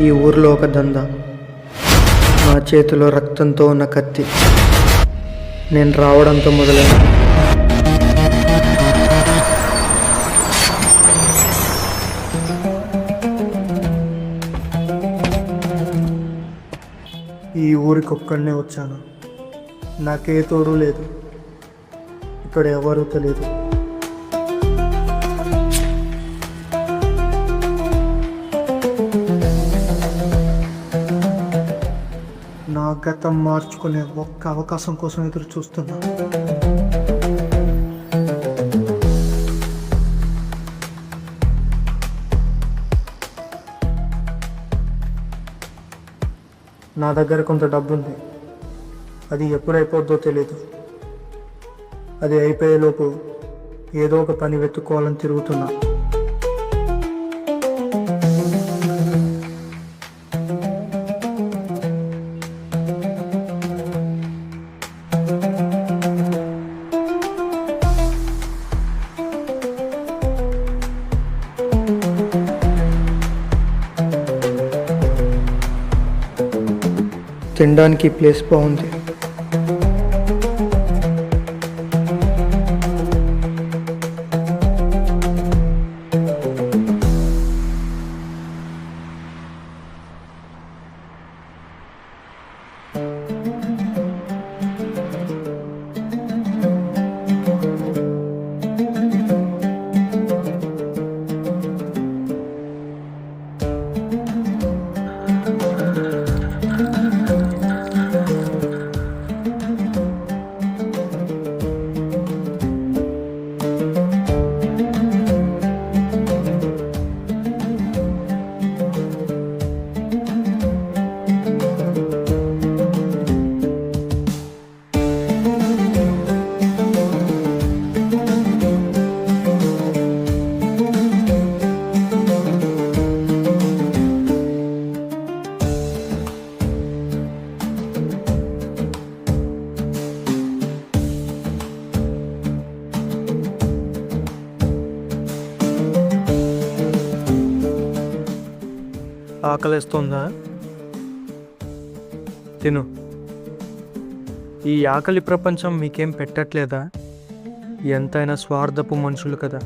ఈ ఊర్లో ఒక దందా, నా చేతిలో రక్తంతో ఉన్న కత్తి. నేను రావడంతో మొదలైంది. ఈ ఊరికి ఒక్కడనే వచ్చాను. నాకే తోడు లేదు. ఇక్కడ ఎవరూ తెలియదు. నా గతం మార్చుకునే ఒక్క అవకాశం కోసం ఎదురు చూస్తున్నా. నా దగ్గర కొంత డబ్బు ఉంది. అది ఎప్పుడు అయిపోద్దో తెలీదు. అది అయిపోయేలోపు ఏదో ఒక పని వెతుక్కోవాలని తిరుగుతున్నా. తినడానికి ప్లేస్ బాగుంది. ఆకలిస్తుందా? తిను. ఈ ఆకలి ప్రపంచం మీకేం పెట్టట్లేదా? ఎంతైనా స్వార్థపు మనుషులు కదా.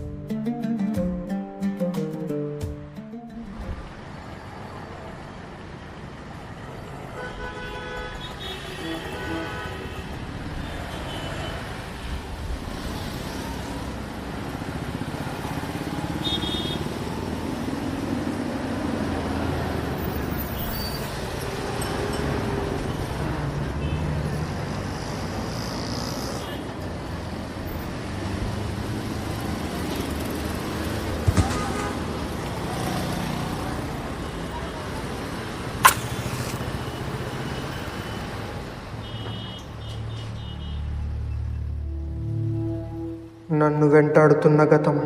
నన్ను వెంటాడుతున్న గతం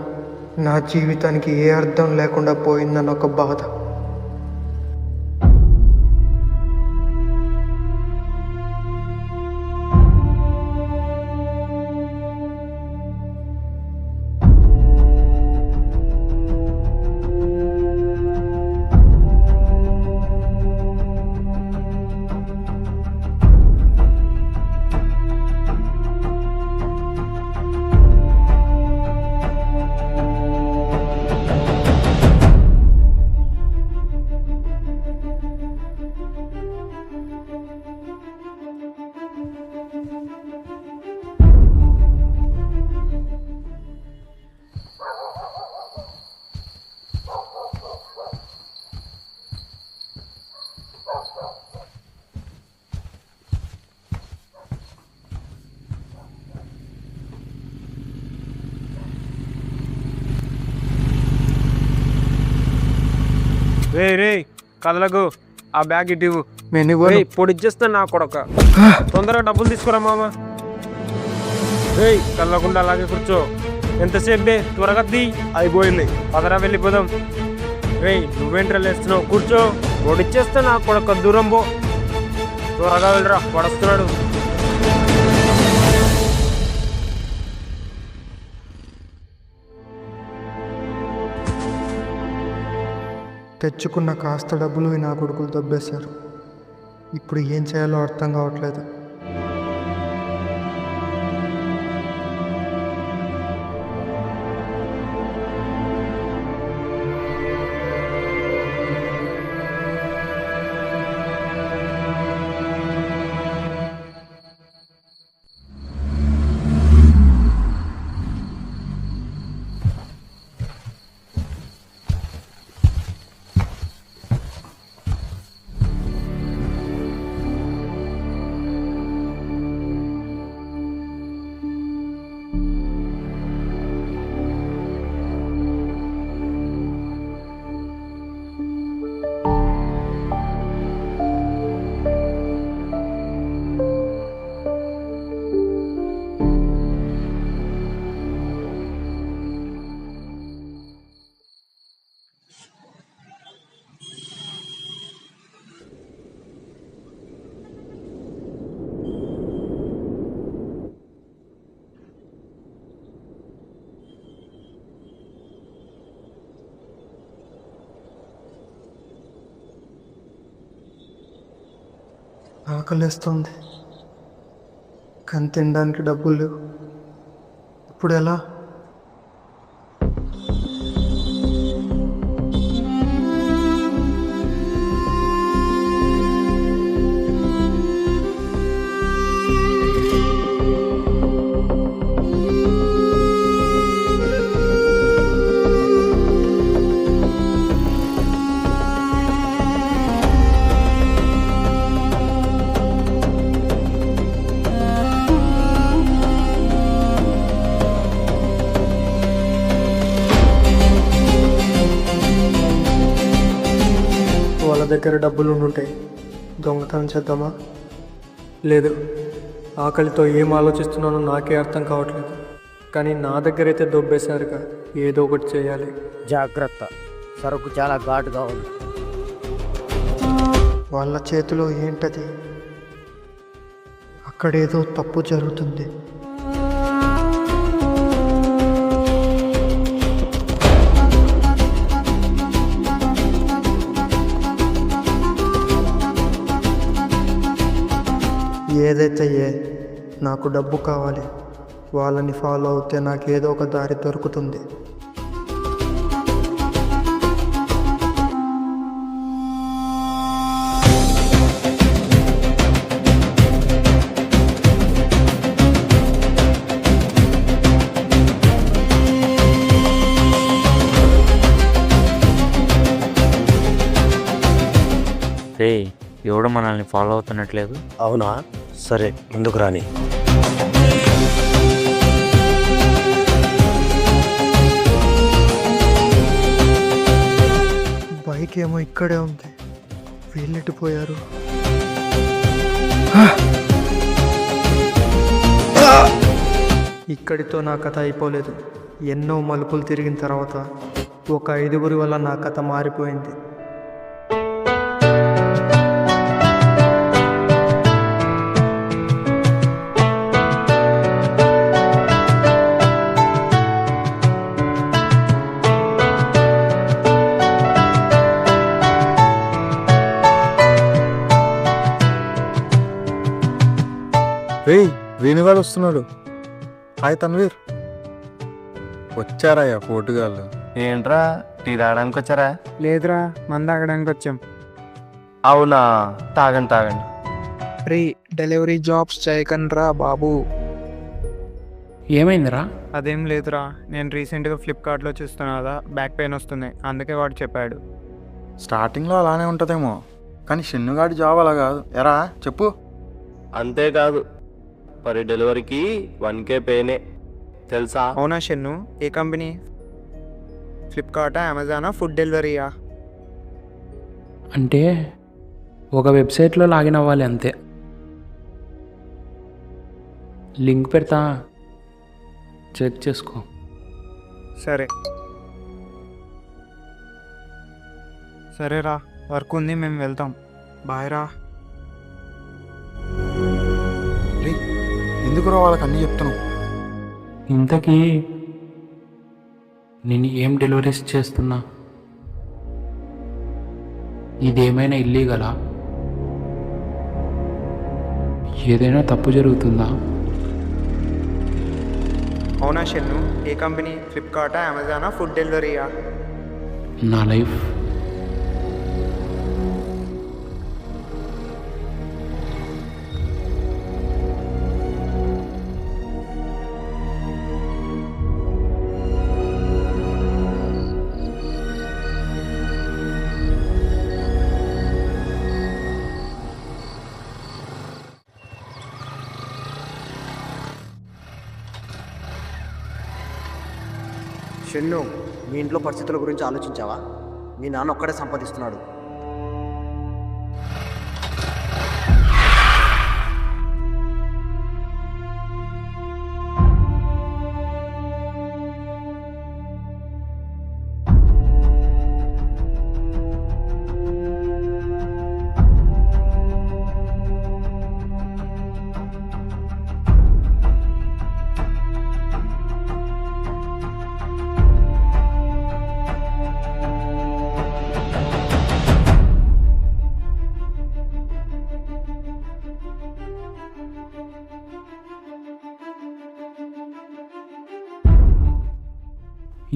నా జీవితానికి ఏ అర్థం లేకుండా పోయిందన్న ఒక బాధ. రే రే కదలకు, ఆ బ్యాగ్ ఇటు పొడిచ్చేస్తా నా కొడక. తొందరగా డబ్బులు తీసుకురా మామ. రే కదలకుండా అలాగే కూర్చో. ఎంతసేపు బే, త్వరగా తీ. అయిపోయింది, పదరా వెళ్ళిపోదాం. రే నువ్వేంట్రా లేస్తున్నావు? కూర్చో, పొడిచ్చేస్తా నా కొడక. దూరం పో, త్వరగా వెళ్ళరా, పడస్తున్నాడు. తెచ్చుకున్న కాస్త డబ్బులు నా కొడుకులు దొబ్బేశారు. ఇప్పుడు ఏం చేయాలో అర్థం కావట్లేదు. ఆకలిస్తుంది, కానీ తినడానికి డబ్బులు లేవు. ఇప్పుడు ఎలా? వాళ్ళ దగ్గర డబ్బులు ఉండుంటాయి, దొంగతనం చేద్దామా? లేదు, ఆకలితో ఏం ఆలోచిస్తున్నానో నాకే అర్థం కావట్లేదు. కానీ నా దగ్గర అయితే దొబ్బేశారుగా, ఏదో ఒకటి చేయాలి. జాగ్రత్త, సరుకు చాలా ఘాటుగా ఉంది. వాళ్ళ చేతిలో ఏంటది? అక్కడేదో తప్పు జరుగుతుంది. ఏదైతే నాకు డబ్బు కావాలి. వాళ్ళని ఫాలో అవుతే నాకు ఏదో ఒక దారి దొరుకుతుంది. రే, ఎవడు మనల్ని ఫాలో అవుతున్నట్లేదు. అవునా? సరే, ముందుకు రాని. బైక్ ఏమో ఇక్కడే ఉంది, వెళ్ళిపోయారు. ఇక్కడితో నా కథ అయిపోలేదు. ఎన్నో మలుపులు తిరిగిన తర్వాత ఒక 5గురి వల్ల నా కథ మారిపోయింది. వేణుగాడు వస్తున్నాడు. హాయ్ తన్వీర్. వచ్చారయ్యా పోటుగాళ్ళు. ఏంట్రా, టీ తాగడానికి వచ్చారా? లేదురా, మంద తాగడానికి వచ్చాం. అవునా, తాగండి తాగండి. రే, డెలివరీ జాబ్స్ చేయకండ్రా బాబు. ఏమైందిరా? అదేం లేదురా, నేను రీసెంట్గా ఫ్లిప్కార్ట్లో చూస్తున్నా కదా, బ్యాక్ పెయిన్ వస్తుంది, అందుకే వాడు చెప్పాడు. స్టార్టింగ్లో అలానే ఉంటుందేమో, కానీ షెన్నుగాడి జాబ్ అలా కాదు. ఎరా చెప్పు. అంతేకాదు, మరి డెలివరీకి 1K పేనే తెలుసా? అవునా షెన్ను? ఏ కంపెనీ? ఫ్లిప్కార్టా, అమెజానా, ఫుడ్ డెలివరీయా? అంటే ఒక వెబ్సైట్లో లాగిన్ అవ్వాలి అంతే. లింక్ పెడతా, చెక్ చేసుకో. సరే సరేరా, వర్క్ ఉంది, మేము వెళ్తాం. బాయ్ రా. ఎందుకురా వాళ్ళకి అన్నీ చెప్తున్నావు? ఇంతకీ నేను ఏం డెలివరీస్ చేస్తున్నా? ఇదేమైనా ఇల్లీగలా? ఏదైనా తప్పు జరుగుతుందా? అవునా షెన్ను? ఏ కంపెనీ? ఫ్లిప్కార్టా, అమెజానా, ఫుడ్ డెలివరీయా? నా లైఫ్ షెన్ను, మీ ఇంట్లో పరిస్థితుల గురించి ఆలోచించావా? మీ నాన్న ఒక్కడే సంపాదిస్తున్నాడు.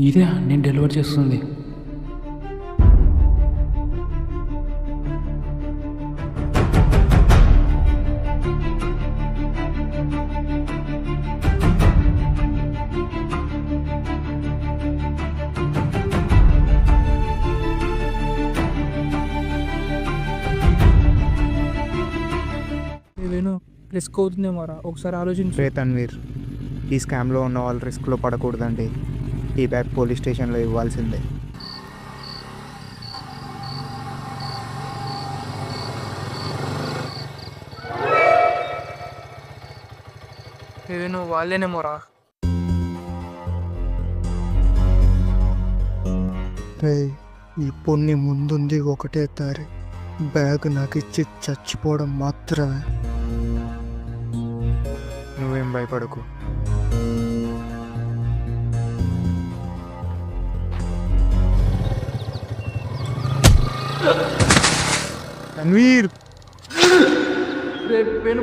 ఇదే నేను డెలివరీ చేస్తుంది. వేణు రిస్క్ అవుతుందేమోరా, ఒకసారి ఆలోచించు. రే తన్వీర్, ఈ స్కామ్లో ఉన్న వాళ్ళు రిస్క్లో పడకూడదండి. ఈ బ్యాగ్ పోలీస్ స్టేషన్లో ఇవ్వాల్సిందే. వేణు వాళ్ళేనేమోరా. రే, ఇప్పుడు నీ ముందుంది ఒకటే దారి, బ్యాగ్ నాకు ఇచ్చి చచ్చిపోవడం మాత్రమే. నువ్వేం భయపడకు. తన్వీర్, వేణు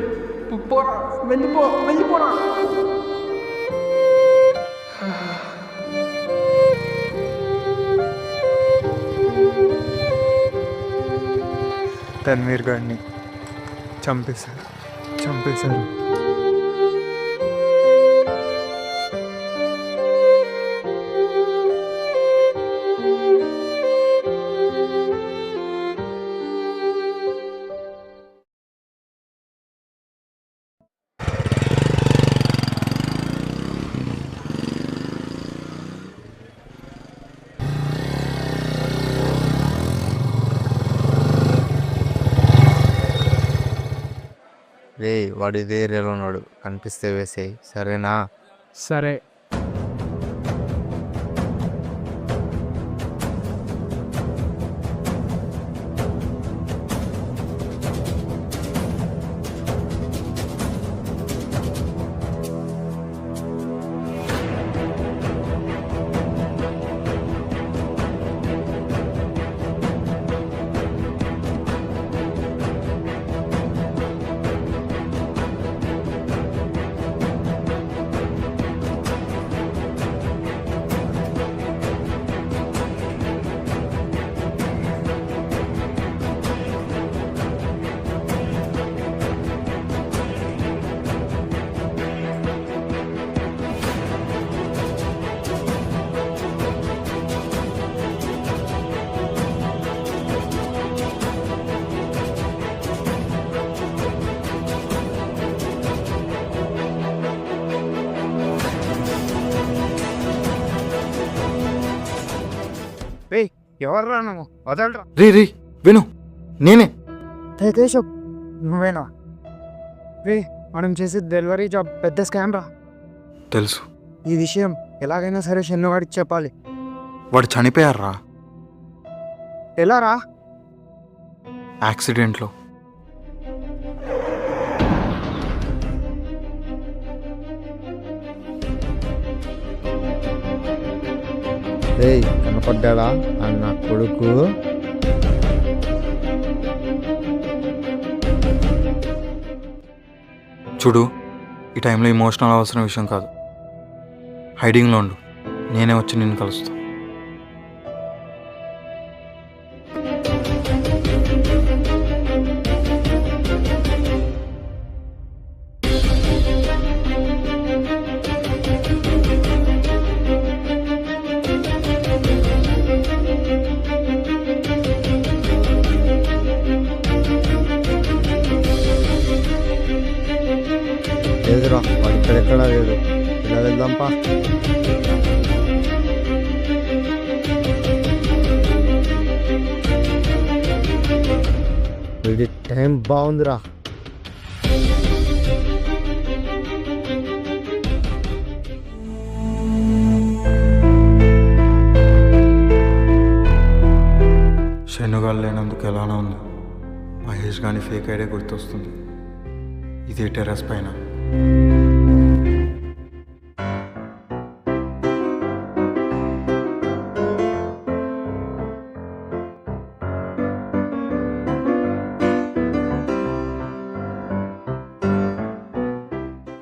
పోరా, వెళ్ళిపోరా. తన్వీర్ గారిని చంపేశారు. రే, వాడు ఇదే ఏరియాలో ఉన్నాడు, కనిపిస్తే వేసేయి, సరేనా? సరే. ఎవర్రా నువ్వు? వదలరా. రే విను, నేనే. కేశవ్, నువ్వేనా? రే, మనం చేసేది డెలివరీ జాబ్ పెద్ద స్కామ్ రా. తెలుసు. ఈ విషయం ఎలాగైనా సరే షెన్నుగాడికి చెప్పాలి. వాడు చనిపోయారా ఎలా రా? యాక్సిడెంట్లో. కనపడ్డా అన్న కొడుకు? చూడు, ఈ టైంలో ఎమోషనల్ అవసరం విషయం కాదు. హైడింగ్లో ఉండు, నేనే వచ్చి నిన్ను కలుస్తా. లేదురా, వాడు ఇక్కడెక్కడా లేదు. ఇలా వెళ్దాంపా. వీడి టైం బాగుందిరా. శనుగాలు లేనందుకు ఎలానో ఉంది. మహేష్ గాని ఫేక్ ఐడియా గుర్తొస్తుంది. ఇదే టెర్రస్ పైన.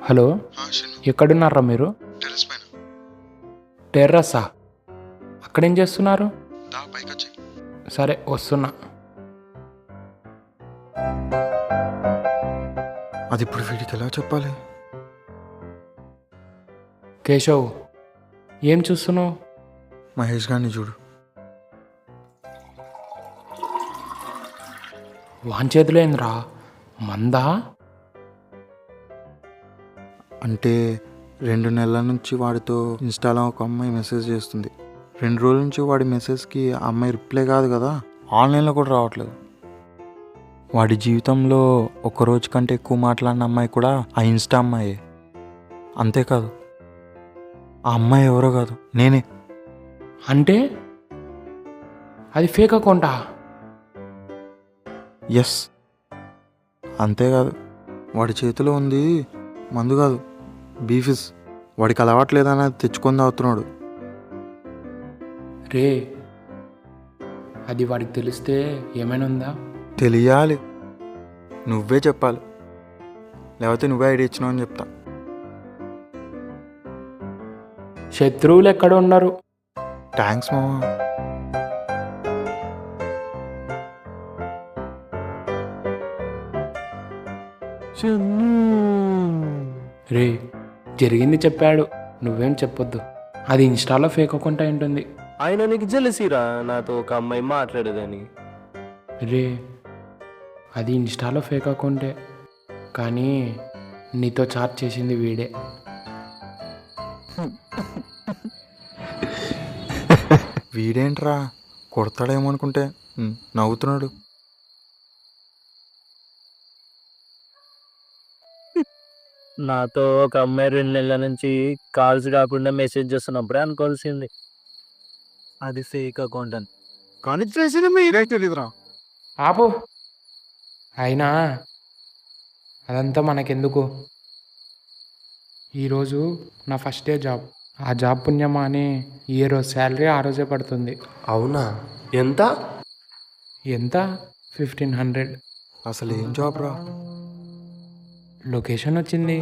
హలో, ఎక్కడున్నారా మీరు? టెర్రస్ పైన. టెర్రసా? అక్కడేం చేస్తున్నారు? పైకి వచ్చి. సరే వస్తున్నా. అది ఇప్పుడు వీడికి ఎలా చెప్పాలి? కేశవ్, ఏం చూస్తున్నావు? మహేష్ గారిని చూడు. వాన్ చేతిలో ఏంద్రా? మందా? అంటే 2 నెలల నుంచి వాడితో ఇన్స్టాలో ఒక అమ్మాయి మెసేజ్ చేస్తుంది. 2 రోజుల నుంచి వాడి మెసేజ్కి ఆ అమ్మాయి రిప్లై కాదు కదా, ఆన్లైన్లో కూడా రావట్లేదు. వాడి జీవితంలో ఒక్కరోజు కంటే ఎక్కువ మాట్లాడిన అమ్మాయి కూడా ఆ ఇన్స్టా అమ్మాయే. అంతేకాదు, ఆ అమ్మాయి ఎవరో కాదు, నేనే. అంటే అది ఫేక్ అకౌంటా? ఎస్. అంతేకాదు, వాడి చేతిలో ఉంది మందు కాదు, బీఫిస్. వాడికి అలవాట్లేదని తెచ్చుకొని తాగుతున్నాడు. రే, అది వాడికి తెలిస్తే ఏమైనా ఉందా? తెలియాలి, నువ్వే చెప్పాలి, లేకపోతే నువ్వే ఐడియా ఇచ్చినావు అని చెప్తా. శత్రువులు ఎక్కడ ఉన్నారు? థ్యాంక్స్ మామా. రే, జరిగింది చెప్పాడు, నువ్వేం చెప్పొద్దు. అది ఇన్స్టాలో ఫేక్ అకౌంట్ అయి ఉంటుంది. ఆయన నీకు జెలసీరా నాతో ఒక అమ్మాయి మాట్లాడేదని. రే, అది ఇన్స్టాలో ఫేక్ అకౌంటే, కానీ నీతో చాట్ చేసింది వీడే. వీడేంట్రా కొడతాడేమో అనుకుంటే నవ్వుతున్నాడు. నాతో ఒక అమ్మాయి 2 నెలల నుంచి కాల్స్ కాకుండా మెసేజ్ చేస్తున్నప్పుడే అనుకోవాల్సింది అది ఫేక్ అకౌంట్ అని. కానీ చేసిన మీరే తెలీదురా. ఆపు. అయినా అదంతా మనకెందుకు? ఈరోజు నా ఫస్ట్ డే జాబ్. ఆ జాబ్ పుణ్యమా అని ఏ రోజు శాలరీ ఆ రోజే పడుతుంది. అవునా? ఎంత? ఎంత? 1500. అసలు ఏం జాబ్ రా? లొకేషన్ వచ్చింది,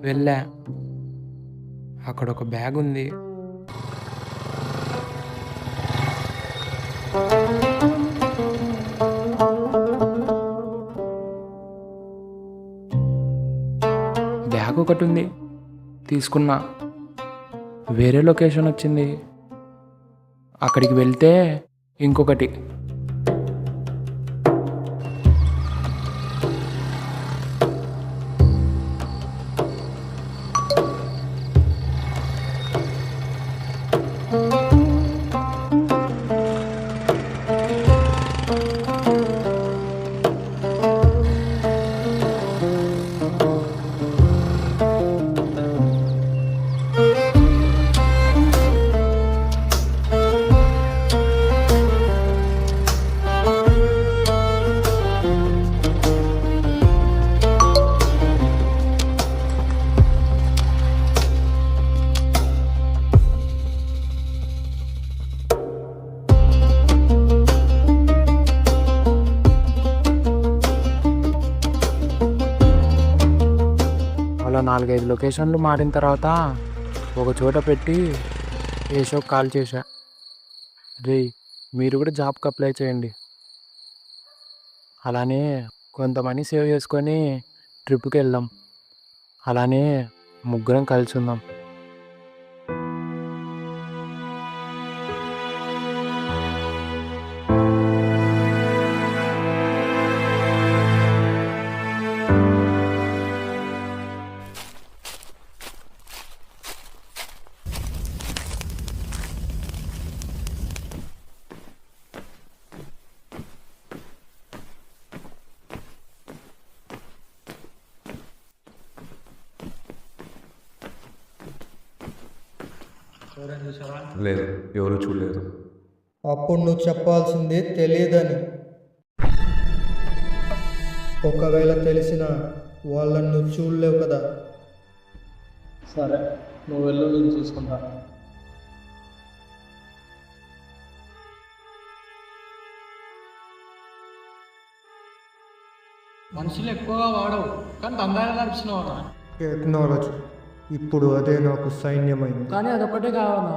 వెళ్ళా. అక్కడ ఒక బ్యాగ్ ఉంది. బ్యాగ్ ఒకటి ఉంది, తీసుకున్నా. వేరే లొకేషన్ వచ్చింది, అక్కడికి వెళ్తే ఇంకొకటి. అలా 4-5 లొకేషన్లు మారిన తర్వాత ఒక చోట పెట్టి ఏషోకి కాల్ చేశా. రే, మీరు కూడా జాబ్కి అప్లై చేయండి. అలానే కొంత మనీ సేవ్ చేసుకొని ట్రిప్కి వెళ్దాం. అలానే ముగ్గురం కలిసి ఉందాం. లేదు, ఎవరు చూడలేదు. అప్పుడు నువ్వు చెప్పాల్సింది తెలియదని. ఒకవేళ తెలిసినా వాళ్ళని నువ్వు చూడలేవు కదా. సరే, నువ్వు వెళ్ళు, నేను చూసుకుంటా. మనుషులు ఎక్కువగా వాడవు, కానీ దందాలు నడిపిస్తున్నావు. టెక్నాలజీ ఇప్పుడు అదే నాకు సైన్యమైంది. కానీ అదొక్కటే కావనా,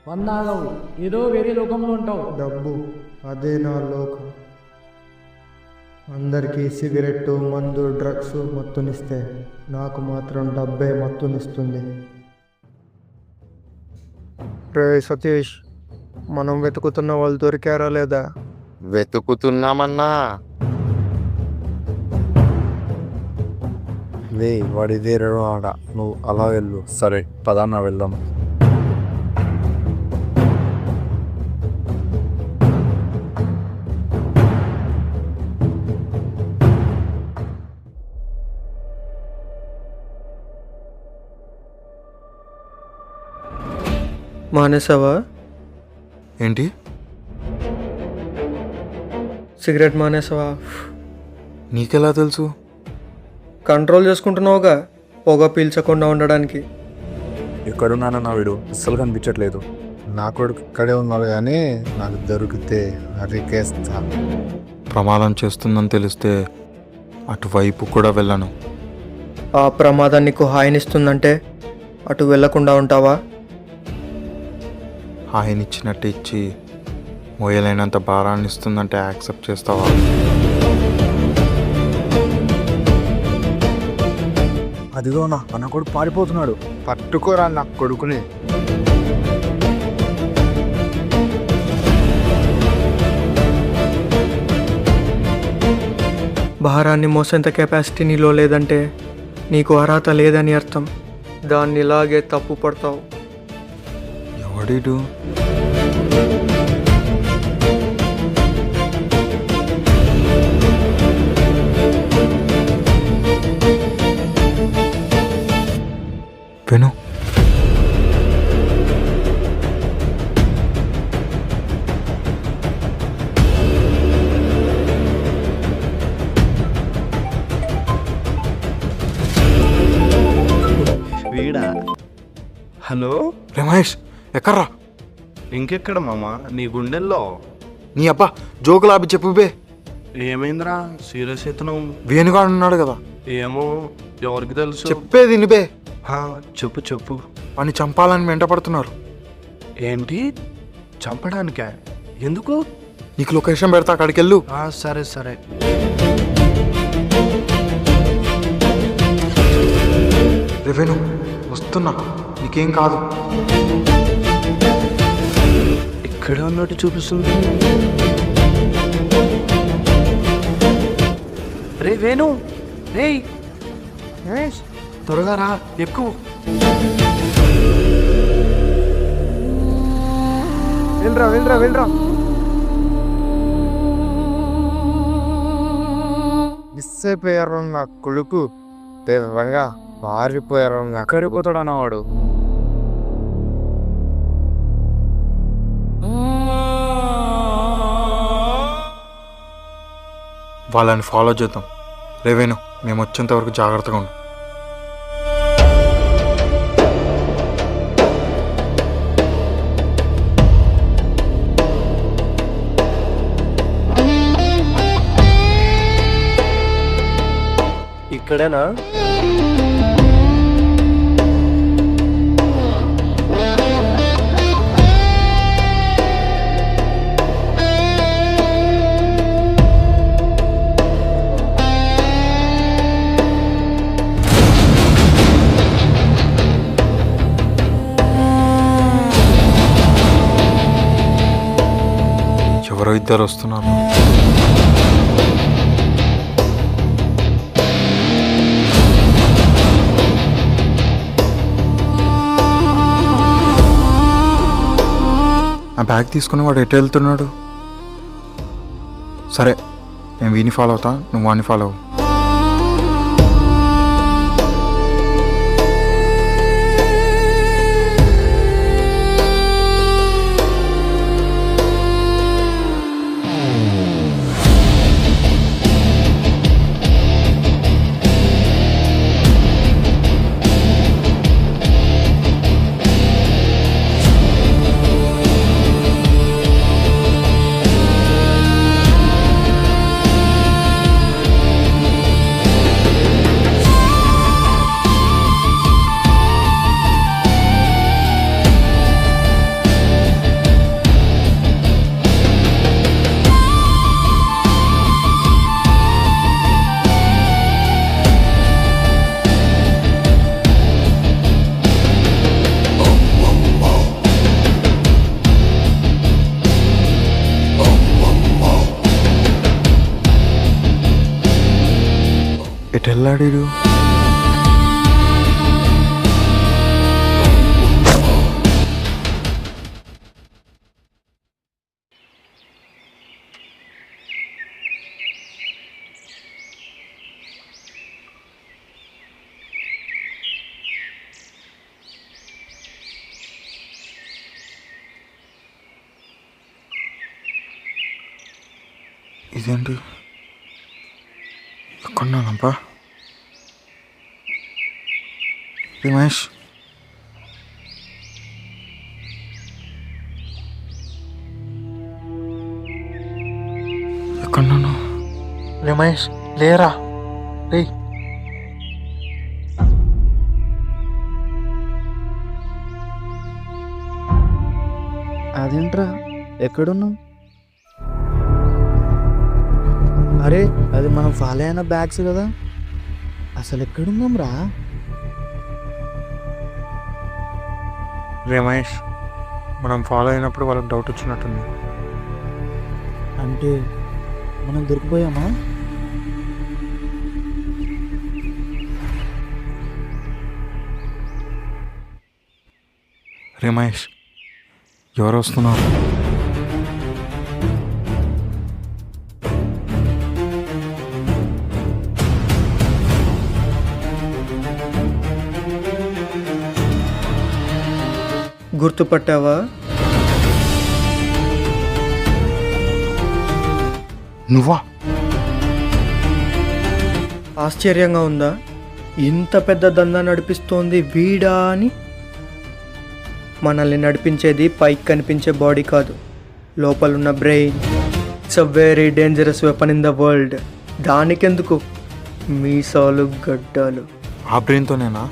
100 ఆగవు, ఏదో వేరే లోకంలో ఉంటావు. డబ్బు అదే నా లోకం. అందరికీ సిగరెట్టు, మందు, డ్రగ్స్ మత్తునిస్తే నాకు మాత్రం డబ్బే మత్తునిస్తుంది. రే సతీష్, మనం వెతుకుతున్న వాళ్ళు దొరికారా లేదా? వెతుకుతున్నామన్నా. వాడి ఇదే ఆడ, నువ్వు అలా వెళ్ళు. సరే పదాన్న వెళ్దాం. మానేసావా? ఏంటి? సిగరెట్ మానేసావా? నీకెలా తెలుసు? కంట్రోల్ చేసుకుంటున్నావుగా, పొగ పీల్చకుండా ఉండడానికి. ఎక్కడున్నానో నా వీడు అస్సలు కనిపించట్లేదు. నా కొడుకు ఇక్కడే ఉన్నాడు, కానీ నాకు దొరికితే అరికేస్తా. ప్రమాదం చేస్తుందని తెలిస్తే అటువైపు కూడా వెళ్ళను. ఆ ప్రమాదం నీకు హాయినిస్తుందంటే అటు వెళ్లకుండా ఉంటావా? హాయినిచ్చినట్టు ఇచ్చి మోయలేనంత భారాన్ని ఇస్తుందంటే యాక్సెప్ట్ చేస్తావా? అదిగో నా కొడుకు పారిపోతున్నాడు. పట్టుకోరా నా కొడుకుని. భారాన్ని మోసేంత కెపాసిటీ నీలో లేదంటే నీకు అర్హత లేదని అర్థం. దాన్ని ఇలాగే తప్పు పడతావు. ఎవడీడు? విను. వీడా? హలో రమేష్, ఎక్కడ్రా? ఇంకెక్కడ మామ, నీ గుండెల్లో. నీ అబ్బా జోకులాపి చెప్పు బే. ఏమైందిరా సీరియస్ అవుతున్నావు? వేణుగాడు ఉన్నాడు కదా. ఏమో, ఎవరికి తెలుసు. చెప్పేది నిబే. చెప్పు చెప్పు. వాడిని చంపాలని వెంటపడుతున్నారు. ఏంటి, చంపడానికా? ఎందుకు? నీకు లొకేషన్ పెడతా, అక్కడికి వెళ్ళు. సరే సరే. రేవేణు వస్తున్నా, నీకేం కాదు. ఇక్కడే ఉన్నట్టు చూపిస్తుంది. రే వేణు, రే త్వరగా రా, ఎక్కువ. వెళ్ళరా. మిస్ అయిపోయారు నా కొడుకు. తెల్లగా మారిపోయారు. కరిపోతాడు అన్నవాడు. వాళ్ళని ఫాలో చేద్దాం. రేవేణు, మేము వచ్చేంత వరకు జాగ్రత్తగా ఉండు. ఇక్కడేనా? ఎవరో ఇద్దరు వస్తున్నారు. ఆ బ్యాగ్ తీసుకుని వాడు ఎటు వెళ్తున్నాడు? సరే, నేను వీని ఫాలో అవుతా, నువ్వు వాడిని ఫాలో అవ్వు. ఎటు వెళ్ళాడు? ఇదేంటి? ఎక్కడున్నానబ్బా? రమేష్, ఎక్కడున్నాను? రమేష్ లేరా? రే, అదేంట్రా ఎక్కడున్నావు? అరే, అది మనం ఫాలో అయిన బ్యాగ్స్ కదా, అసలు ఎక్కడున్నాం రా? రమేష్, మనం ఫాలో అయినప్పుడు వాళ్ళకి డౌట్ వచ్చినట్టుంది. అంటే మనం దొరికిపోయామా? రమేష్, ఎవరు వస్తున్నారు? గుర్తుపట్టావా? నువ్వా? ఆశ్చర్యంగా ఉందా? ఇంత పెద్ద దందా నడిపిస్తోంది వీడా అని. మనల్ని నడిపించేది పైకి కనిపించే బాడీ కాదు, లోపలున్న brain. It's a very dangerous weapon in the world. దానికెందుకు మీసాలు గడ్డాలు? ఆ బ్రెయిన్తోనేనా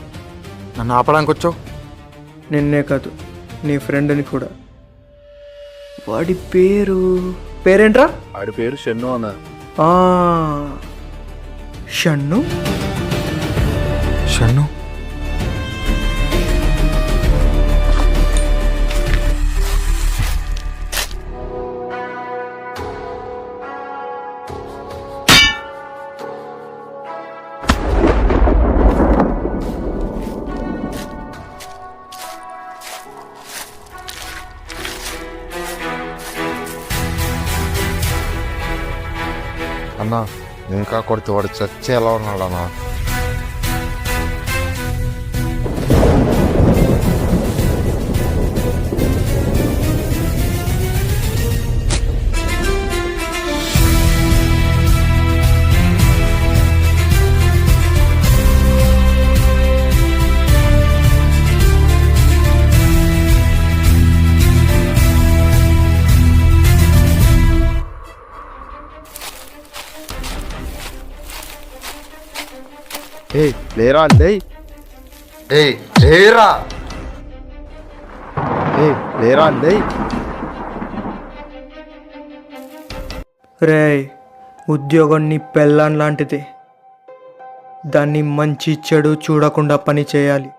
నన్ను ఆపడానికి వచ్చావు? నిన్నే కాదు, నీ ఫ్రెండ్ని కూడా. వాడి పేరేంట్రా? ఆడి పేరు షన్ను అన్న. షన్ను. షన్ను అన్నా, ఇంకా కొడితే వాడు చచ్చి ఎలా ఉన్నాడన్నా? లేరా లే, లేరా లేరా లే. రేయ్, ఉద్యోగం నీ పెళ్ళాం లాంటిది. దాన్ని మంచి చెడు చూడకుండా పని చేయాలి.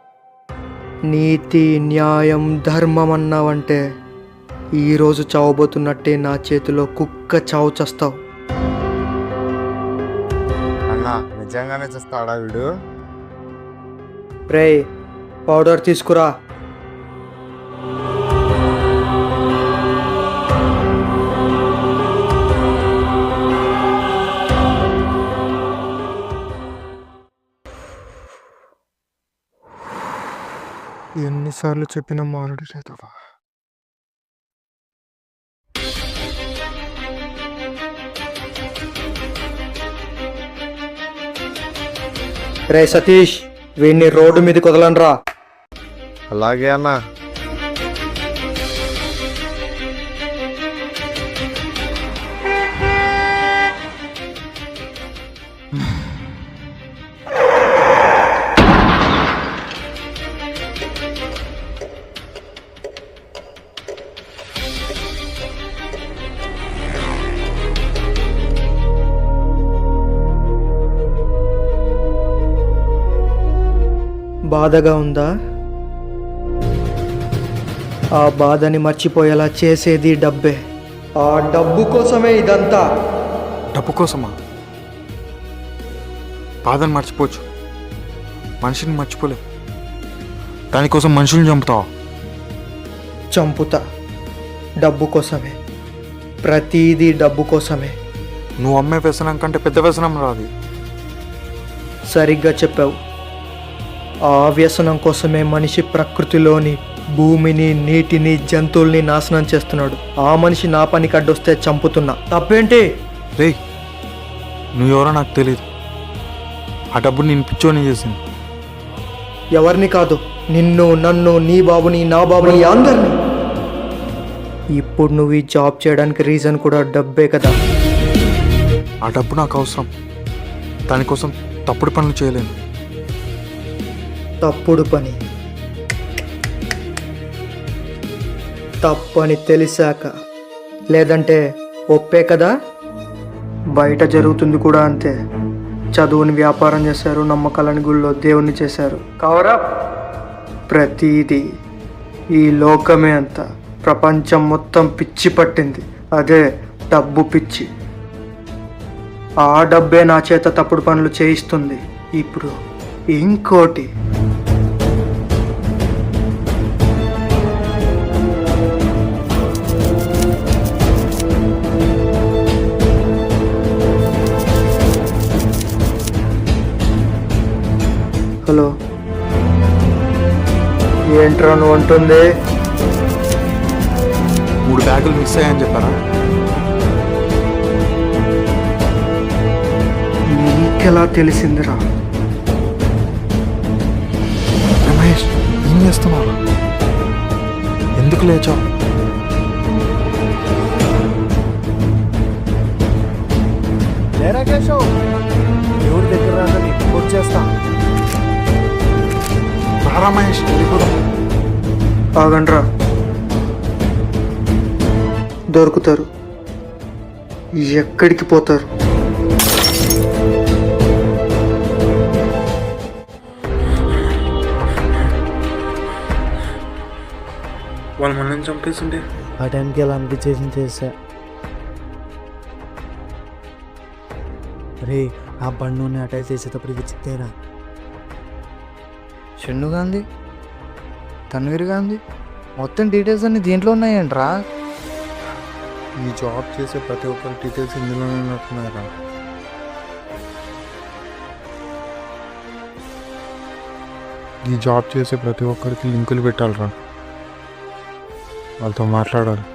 నీతి, న్యాయం, ధర్మం అన్నావంటే ఈరోజు చావబోతున్నట్టే నా చేతిలో కుక్క చావు చస్తావు. అన్నా నిజంగానే చేస్తాడా వీడు? రే పౌడర్ తీసుకురా. ఎన్నిసార్లు చెప్పినా మారడు లేదవా. రే సతీష్, వీడిని రోడ్డు మీదకి వదలండ్రా. అలాగే అన్నా. బాధగా ఉందా? ఆ బాధని మర్చిపోయేలా చేసేది డబ్బే. ఆ డబ్బు కోసమే ఇదంతా. డబ్బు కోసమా? బాధను మర్చిపోవచ్చు, మనిషిని మర్చిపోలేవు. దానికోసం మనుషుల్ని చంపుతావా? చంపుతా. డబ్బు కోసమే. ప్రతిదీ డబ్బు కోసమే. నువ్వు అమ్మే వ్యసనం కంటే పెద్ద వ్యసనం రాదు. సరిగ్గా చెప్పావు. ఆ వ్యసనం కోసమే మనిషి ప్రకృతిలోని భూమిని, నీటిని, జంతువుల్ని నాశనం చేస్తున్నాడు. ఆ మనిషి నా పనికి అడ్డొస్తే చంపుతున్నా. తప్పేంటి? రే నువ్వెవరో నాకు తెలియదు. ఆ డబ్బు నేను పిచ్చోని చేసింది. ఎవరిని కాదు, నిన్ను, నన్ను, నీ బాబుని, నా బాబుని, అందరిని. ఇప్పుడు నువ్వు ఈ జాబ్ చేయడానికి రీజన్ కూడా డబ్బే కదా. ఆ డబ్బు నాకు అవసరం. దానికోసం తప్పుడు పనులు చేయలేను. తప్పుడు పని తప్పని తెలిసాక, లేదంటే ఒప్పే కదా. బయట జరుగుతుంది కూడా అంతే. చదువుని వ్యాపారం చేశారు, నమ్మకాలని గుళ్ళో దేవుణ్ణి చేశారు. కవరా ప్రతిదీ. ఈ లోకమే అంతా, ప్రపంచం మొత్తం పిచ్చి పట్టింది. అదే డబ్బు పిచ్చి. ఆ డబ్బే నా చేత తప్పుడు పనులు చేయిస్తుంది. ఇప్పుడు ఇంకోటి. హలో, ఏంట్రా నువ్వు అంటుంది? 3 బ్యాగులు మిస్ అయ్యాయని చెప్పారా? నీకెలా తెలిసిందిరా? రమేష్ ఏం చేస్తున్నావు? ఎందుకు లేచావు? లేరా కేశవ్, దేవుడి దగ్గర రాదని వచ్చేస్తా. రమేష్ ఆగండ్రా, దొరుకుతారు. ఎక్కడికి పోతారు? వాళ్ళు మనల్ని చంపేస్తుంటే ఆ టైంకి ఎలా అనిపించేసింది చేసా. రే ఆ బండి అటాక్ చేసేటప్పుడు విచిత్తేరా. షెన్ను గాంధీ, తన్వీర్ గాంధీ, మొత్తం డీటెయిల్స్ అన్ని దీంట్లో ఉన్నాయంట్రా. ఈ జాబ్ చేసే ప్రతి ఒక్కరి డీటెయిల్స్ ఇందులోనే ఉన్నట్టున్నారా? ఈ జాబ్ చేసే ప్రతి ఒక్కరికి లింకులు పెట్టాలరా. వాళ్ళతో మాట్లాడాలి.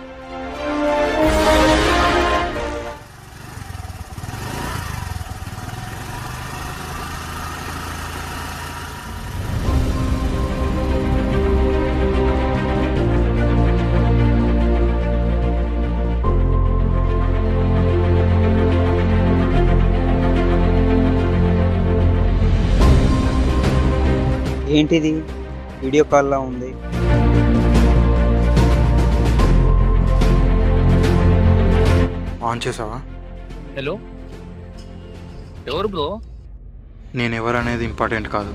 ఏంటిది వీడియో కాల్లా ఉంది? ఆన్ చేసావా? హలో, ఎవరు బ్రో? నేను ఎవరనేది ఇంపార్టెంట్ కాదు,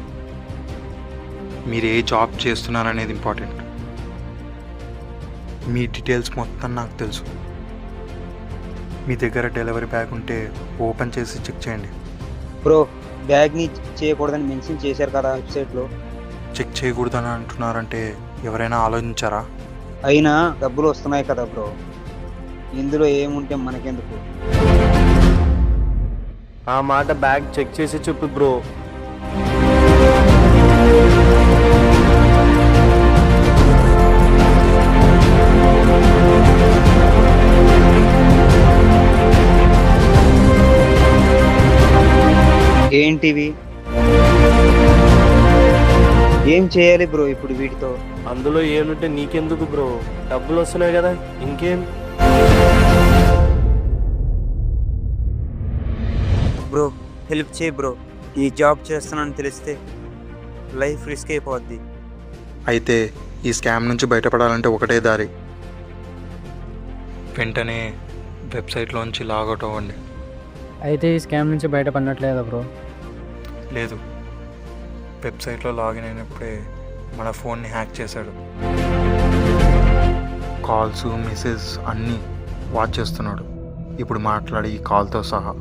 మీరు ఏ జాబ్ చేస్తున్నారనేది ఇంపార్టెంట్. మీ డీటెయిల్స్ మొత్తం నాకు తెలుసు. మీ దగ్గర డెలివరీ బ్యాగ్ ఉంటే ఓపెన్ చేసి చెక్ చేయండి. బ్రో, బ్యాగ్ని చేయకూడదని మెన్షన్ చేశారు కదా వెబ్సైట్లో. చెక్ చేయకూడదని అంటున్నారంటే ఎవరైనా ఆలోచించారా? అయినా డబ్బులు వస్తున్నాయి కదా బ్రో, ఇందులో ఏముంటే మనకెందుకు? ఆ మాట బ్యాగ్ చెక్ చేసి చెప్పు బ్రో. ఏంటివి? ఏం చేయాలి బ్రో ఇప్పుడు వీటితో? అందులో ఏముంటే నీకెందుకు బ్రో, డబ్బులు వస్తున్నాయి కదా, ఇంకేం. బ్రో హెల్ప్ చేయి బ్రో, ఈ జాబ్ చేస్తున్నానని తెలిస్తే లైఫ్ రిస్క్ అయిపోద్ది. అయితే ఈ స్కామ్ నుంచి బయటపడాలంటే ఒకటే దారి. వెంటనే వెబ్సైట్లోంచి లాగౌట్ అవ్వండి. అయితే ఈ స్కామ్ నుంచి బయటపడినట్లేదా బ్రో? లేదు, వెబ్సైట్లో లాగిన్ అయినప్పుడే మన ఫోన్ని హ్యాక్ చేశాడు. కాల్స్, మెసేజ్ అన్నీ వాచ్ చేస్తున్నాడు. ఇప్పుడు మాట్లాడి ఈ కాల్తో సహా.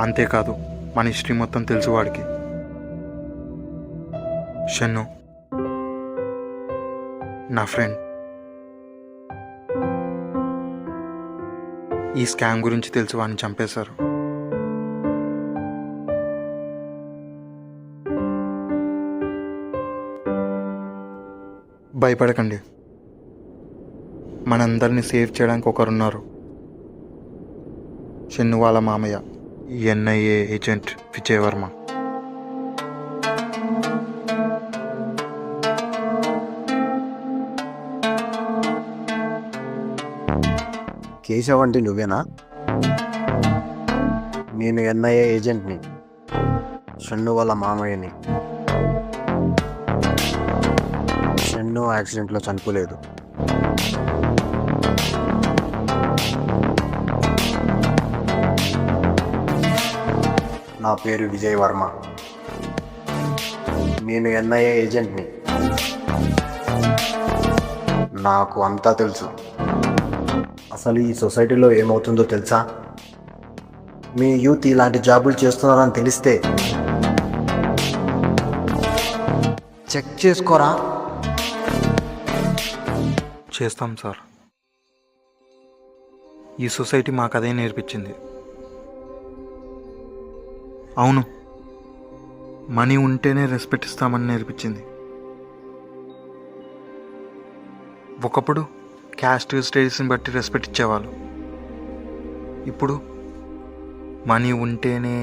అంతేకాదు, మన హిస్టరీ మొత్తం తెలుసు వాడికి. షన్ను నా ఫ్రెండ్. ఈ స్కామ్ గురించి తెలిసి వాడిని చంపేశారు. భయపడకండి, మనందరినీ సేవ్ చేయడానికి ఒకరున్నారు. షన్ను వాళ్ళ మామయ్య, ఎన్ఐఏ ఏజెంట్ విజయ్ వర్మ. కేశవ్ అంటే నువ్వేనా? నేను ఎన్ఐఏ ఏజెంట్ని, షన్ను వాళ్ళ మామయ్యని. షన్ను యాక్సిడెంట్లో చనిపోలేదు. నా పేరు విజయ్ వర్మ, నేను ఎన్ఐఏ ఏజెంట్ని. నాకు అంతా తెలుసు. అసలు ఈ సొసైటీలో ఏమవుతుందో తెలుసా? మీ యూత్ ఇలాంటి జాబులు చేస్తున్నారని తెలిస్తే చెక్ చేసుకోరా? చేస్తాం సార్. ఈ సొసైటీ మాకు అదే నేర్పించింది. అవును, మనీ ఉంటేనే రెస్పెక్ట్ ఇస్తామని నేర్పించింది. ఒకప్పుడు క్యాస్ట్ స్టడీస్ని బట్టి రెస్పెక్ట్ ఇచ్చేవాళ్ళు. ఇప్పుడు మనీ ఉంటేనే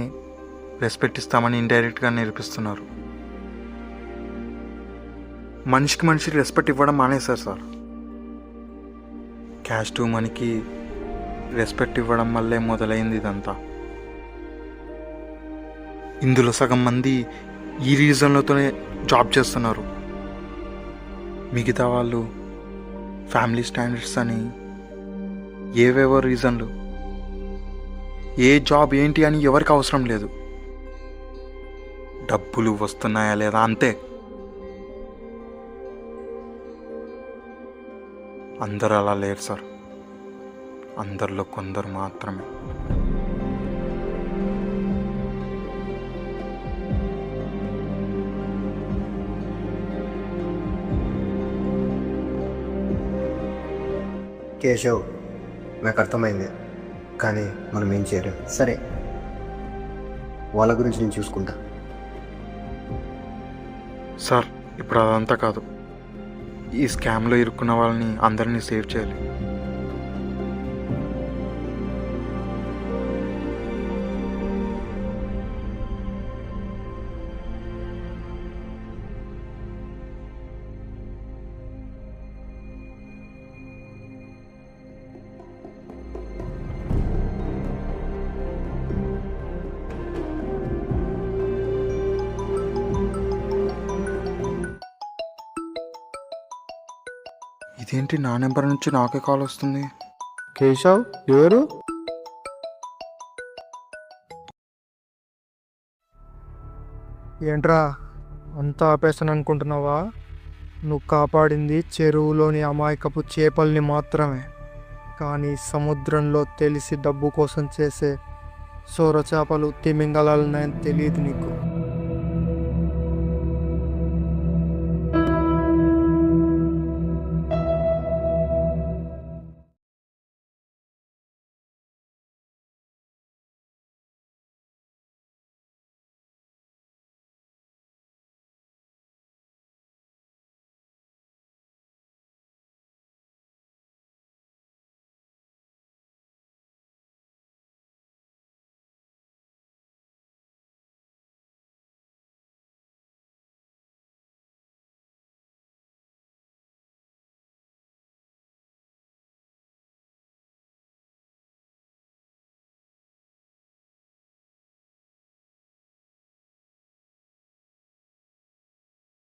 రెస్పెక్ట్ ఇస్తామని ఇండైరెక్ట్గా నేర్పిస్తున్నారు. మనిషికి మనిషికి రెస్పెక్ట్ ఇవ్వడం మానేశారు సార్. క్యాస్ట్ మనీకి రెస్పెక్ట్ ఇవ్వడం వల్లే మొదలైంది ఇదంతా. ఇందులో సగం మంది ఈ రీజన్లతోనే జాబ్ చేస్తున్నారు. మిగతా వాళ్ళు ఫ్యామిలీ స్టాండర్డ్స్ అని ఏవేవో రీజన్లు. ఏ జాబ్ ఏంటి అని ఎవరికి అవసరం లేదు, డబ్బులు వస్తున్నాయా లేదా అంతే. అందరూ అలా లేరు సార్, అందరిలో కొందరు మాత్రమే. కేశవ్, నాకు అర్థమైంది, కానీ మనం ఏం చేయలేం. సరే, వాళ్ళ గురించి నేను చూసుకుంటా. సార్ ఇప్పుడు అదంతా కాదు, ఈ స్కామ్లో ఇరుక్కున్న వాళ్ళని అందరినీ సేవ్ చేయాలి. ఇదేంటి, నా నెంబర్ నుంచి నాకే కాల్ వస్తుంది? కేశవ్ ఎవరు? ఏంట్రా అంతా ఆపేసాను అనుకుంటున్నావా? నువ్వు కాపాడింది చెరువులోని అమాయకపు చేపల్ని మాత్రమే. కానీ సముద్రంలో తెలిసి డబ్బు కోసం చేసే సొర చేపలు తిమింగలాలున్నాయని తెలియదు నీకు.